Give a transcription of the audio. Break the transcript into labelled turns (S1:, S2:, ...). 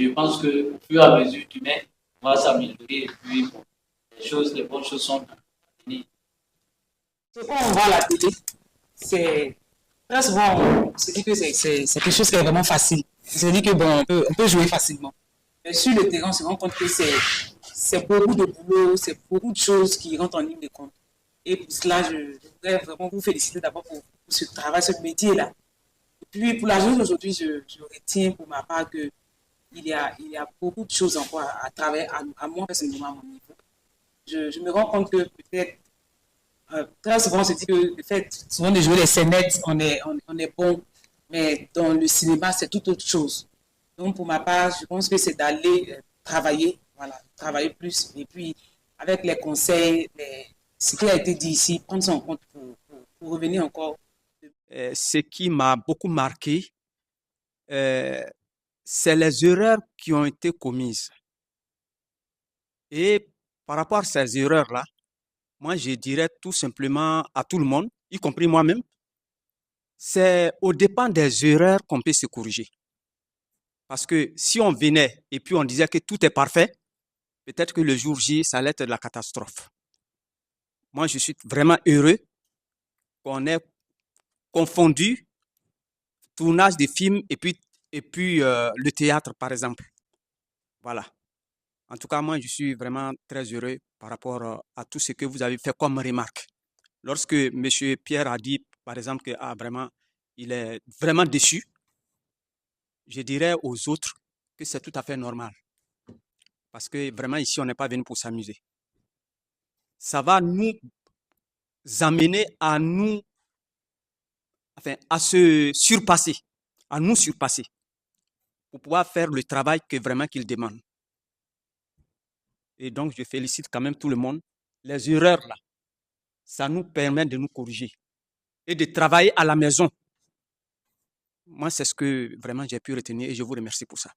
S1: je pense que au fur et à mesure du mai, on va s'améliorer et puis bon, les bonnes choses sont à venir.
S2: Quand on voit la télé, c'est très souvent on se dit que c'est quelque chose qui est vraiment facile. On se dit que bon, on peut jouer facilement. Mais sur le terrain, on se rend compte que c'est beaucoup de boulot, c'est beaucoup de choses qui rentrent en ligne de compte. Et pour cela, je voudrais vraiment vous féliciter d'abord pour ce travail, ce métier-là. Et puis pour la journée d'aujourd'hui, je retiens pour ma part que il y a beaucoup de choses encore à travers, à moi personnellement, à mon niveau. Je me rends compte que peut-être, très souvent, on se dit que le fait souvent de jouer les scénettes, on est bon, mais dans le cinéma, c'est tout autre chose. Donc, pour ma part, je pense que c'est d'aller travailler, voilà, travailler plus, et puis avec les conseils, ce qui a été dit ici, prendre ça en compte pour revenir encore.
S3: Ce qui m'a beaucoup marqué, euh, c'est les erreurs qui ont été commises. Et par rapport à ces erreurs-là, moi, je dirais tout simplement à tout le monde, y compris moi-même, c'est au dépend des erreurs qu'on peut se corriger. Parce que si on venait et puis on disait que tout est parfait, peut-être que le jour J, ça allait être de la catastrophe. Moi, je suis vraiment heureux qu'on ait confondu tournage des films et puis le théâtre, par exemple. Voilà. En tout cas, moi, je suis vraiment très heureux par rapport à tout ce que vous avez fait comme remarque. Lorsque M. Pierre a dit, par exemple, que vraiment, il est vraiment déçu, je dirais aux autres que c'est tout à fait normal. Parce que vraiment, ici, on n'est pas venu pour s'amuser. Ça va nous amener à nous, enfin, à se surpasser, à nous surpasser, pour pouvoir faire le travail que vraiment qu'il demande. Et donc, je félicite quand même tout le monde. Les erreurs, là, ça nous permet de nous corriger et de travailler à la maison. Moi, c'est ce que vraiment j'ai pu retenir et je vous remercie pour ça.